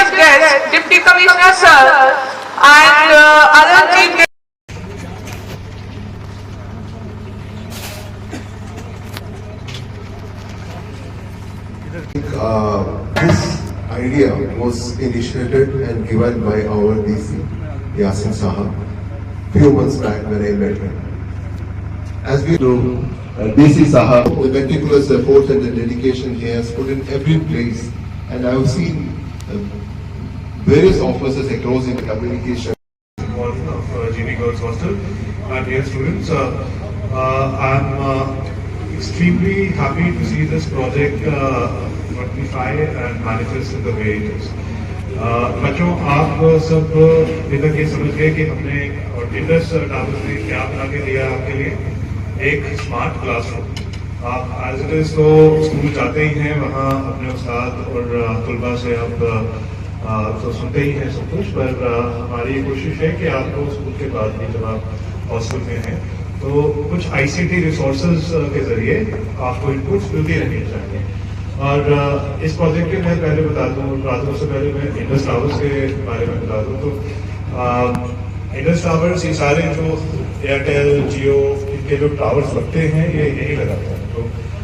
distinguished guests, Deputy Commissioner Sir, and other chief guests. This idea was initiated and given by our DC, Yasin Saha, few months back when I met him. As we know, DC Saha, the meticulous effort and the dedication he has put in every place, and I have seen various officers across in communication. Of GB Girls Hostel and dear students, I'm extremely happy to see this project fructify and manifest in the way it is. बच्चों, आप सब इधर ये समझ गए कि हमने Indus towers ने क्या बना के दिया आपके लिए, एक स्मार्ट क्लासरूम। आप एज इट इज तो स्कूल जाते ही हैं, वहाँ अपने उस्ताद और तुलबा से आप तो सुनते ही हैं सब कुछ, पर हमारी कोशिश है कि आपको स्कूल के बाद भी जब आप हॉस्टल में हैं तो कुछ ICT रिसोर्सेज के जरिए आपको इनपुट्स मिलती रहनी चाहिए। और इस प्रोजेक्ट के मैं पहले बता दूं, बातों से पहले मैं इंडस टावर्स के बारे में बता दूं तो इंडस टावर्स ये सारे जो एयरटेल जियो इनके जो टावर्स लगते हैं ये यही लगाते हैं। तो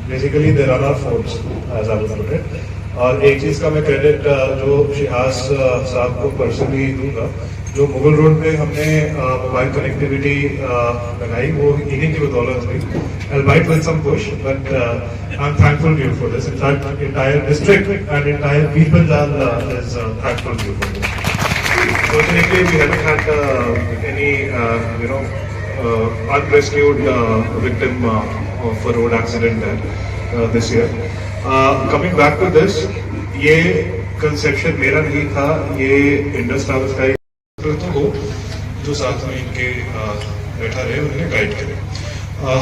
basically there are force as I would put it. और एक चीज का मैं क्रेडिट जो शिहाज साहब को पर्सनली दूंगा, जो मुगल रोड पे हमने मोबाइल कनेक्टिविटी लगाई वो इन्हीं की बदौलत हुई। albeit with some push, but I'm thankful to you for this. In fact, entire district and entire people is thankful to you for this. Fortunately, we haven't had any unrescued victim of a road accident there this year. Coming back to this, ये conception मेरा नहीं था, ये Indus towers का हो जो साथ में इनके बैठा रहे उन्हें गाइड करे।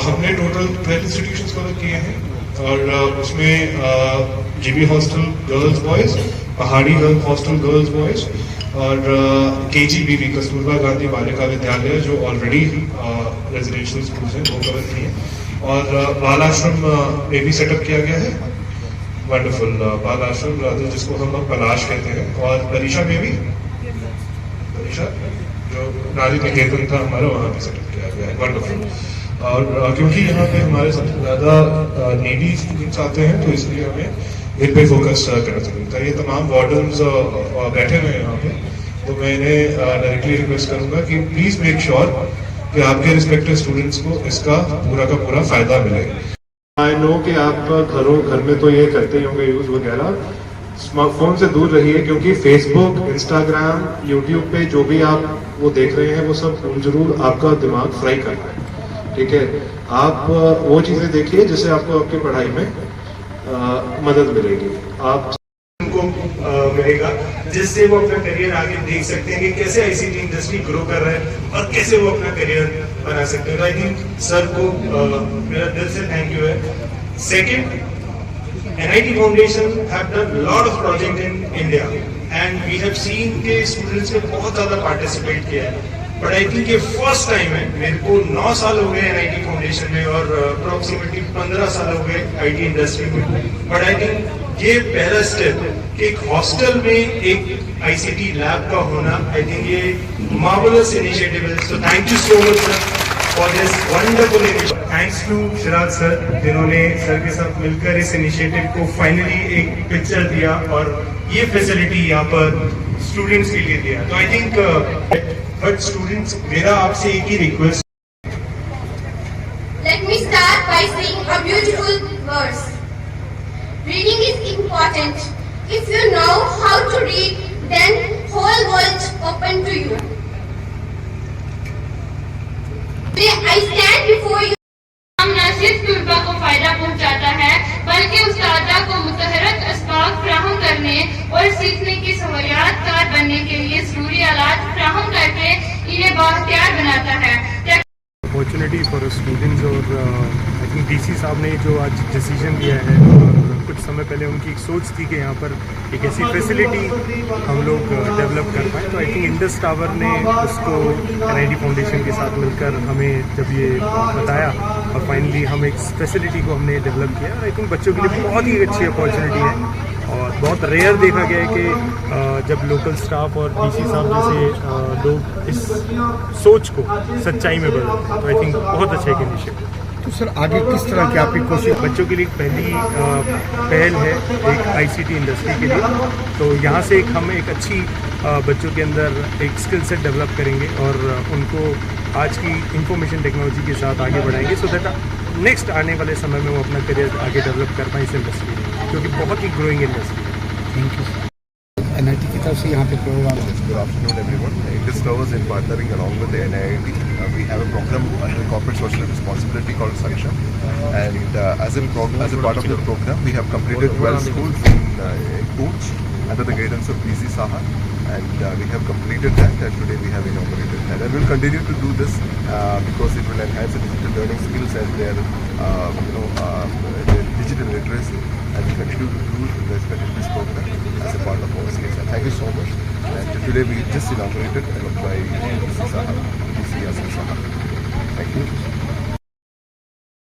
हमने टोटल 12 इंस्टीट्यूशंस कवर किए हैं और उसमें GB हॉस्टल गर्ल्स बॉयज, पहाड़ी हॉस्टल गर्ल्स बॉयज और KGBV कस्तूरबा गांधी बालिका विद्यालय जो ऑलरेडी रेजिडेंशियल स्कूल्स हैं वो कवर किए, और बाल आश्रम में भी सेटअप किया गया है। वंडरफुल बाल आश्रम जिसको हम पलाश कहते हैं, और परीक्षा में भी जो नारी निकेतन था हमारा वहाँ पे सेटअप किया गया है। वंडरफुल। और क्योंकि यहाँ पे हमारे सबसे ज़्यादा नीडी स्टूडेंट्स आते हैं तो इसलिए हमें इन पे फोकस करना चाहिए। ये तमाम वार्डन्स बैठे हुए हैं यहाँ पे, तो मैं इन्हें डायरेक्टली रिक्वेस्ट करूँगा कि प्लीज़ मेक श्योर कि आपके रिस्पेक्टिव स्टूडेंट्स को इसका पूरा का पूरा फ़ायदा मिले। आई नो कि आप घर में तो ये करते ही होंगे यूज़ वगैरह, स्मार्टफोन से दूर रहिए, क्योंकि फेसबुक, इंस्टाग्राम, यूट्यूब पे जो भी आप वो देख रहे हैं वो सब जरूर आपका दिमाग फ्राई कर रहा है। ठीक है, आप वो चीजें देखिए जिससे आपको आपकी पढ़ाई में मदद मिलेगी, आप उनको मिलेगा जिससे वो अपना करियर आगे देख सकते हैं कि कैसे ICT इंडस्ट्री ग्रो कर रहा है और कैसे वो अपना करियर बना सकते हैं। आई थिंक सर को मेरा दिल से थैंक यू है। Second, NIT Foundation have done a lot of project in India and we have seen के students ने बहुत ज़्यादा participate किया है, but I think ये first time है। मेरे को 9 साल हो गए NIT Foundation में और approximately 15 साल हो गए IT इंडस्ट्री में, but I think ये पहला स्टेप कि एक हॉस्टल में एक ICT लैब का होना, I think ये marvelous initiative है। So thank you so much sir for this wonderful initiative. Thanks to Siraj sir जिन्होंने सर के साथ मिलकर इस इनिशिएटिव को फाइनली एक पिक्चर दिया और ये फैसिलिटी यहाँ पर स्टूडेंट्स के लिए दिया। तो आई थिंक बट स्टूडेंट्स, मेरा आपसे एक ही request. Let me start by saying a beautiful verse. Reading is important. If you know how to read, then whole world open to you. I stand before you. हम न सिर्फ तुलबा को फायदा पहुंचाता है बल्कि उस्तादा को मुतहरक असबाब फ्राहम करने और सीखने की सहूलियातकार बनने के लिए जरूरी आलात फ्राहम करके इन्हें बाख्तियार बनाता है। अपॉर्चुनिटी फॉर स्टूडेंट्स, और आई थिंक DC साहब ने जो आज डिसीजन लिया है, और कुछ समय पहले उनकी एक सोच थी कि यहाँ पर एक ऐसी फैसिलिटी हम लोग डेवलप कर पाएँ, तो आई थिंक इंडस टावर ने उसको NIT फाउंडेशन के साथ मिलकर हमें जब ये बताया और फाइनली हम एक फैसिलिटी को हमने डेवलप किया, और आई थिंक बच्चों के लिए बहुत ही अच्छी अपॉर्चुनिटी है। और बहुत रेयर देखा गया है कि जब लोकल स्टाफ और डीसी साहब जैसे लोग इस सोच को सच्चाई में बदलते हैं, तो आई थिंक बहुत अच्छा एक इनिशिएटिव। तो सर आगे किस तरह की आपकी कोशिश? बच्चों के लिए एक पहली पहल है एक आईसीटी इंडस्ट्री के लिए, तो यहाँ से हम एक अच्छी बच्चों के अंदर एक स्किल सेट डेवलप करेंगे और उनको आज की इंफॉर्मेशन टेक्नोलॉजी के साथ आगे बढ़ाएंगे, सो दैट नेक्स्ट आने वाले समय में वो अपना करियर आगे डेवलप कर पाएँ इस इंडस्ट्री में, क्योंकि बहुत ही ग्रोइंग इंडस्ट्री है। Thank you. NIT की तरफ से यहाँ पे प्रोग्राम है। Good afternoon, everyone. Indus Towers, in partnering along with the NIIT, we have a program under corporate social responsibility called Saksham. And as a part of the program, we have completed 12 schools in Pooch under the guidance of DC Saha. And we have completed that, and today we have inaugurated that. And we'll continue to do this because it will enhance the digital learning skills and their digital literacy. And we continue to do this program as a part of our skills. And thank you so much. And today we just inaugurated by DC Saha, DC Yasin Saha. Thank you.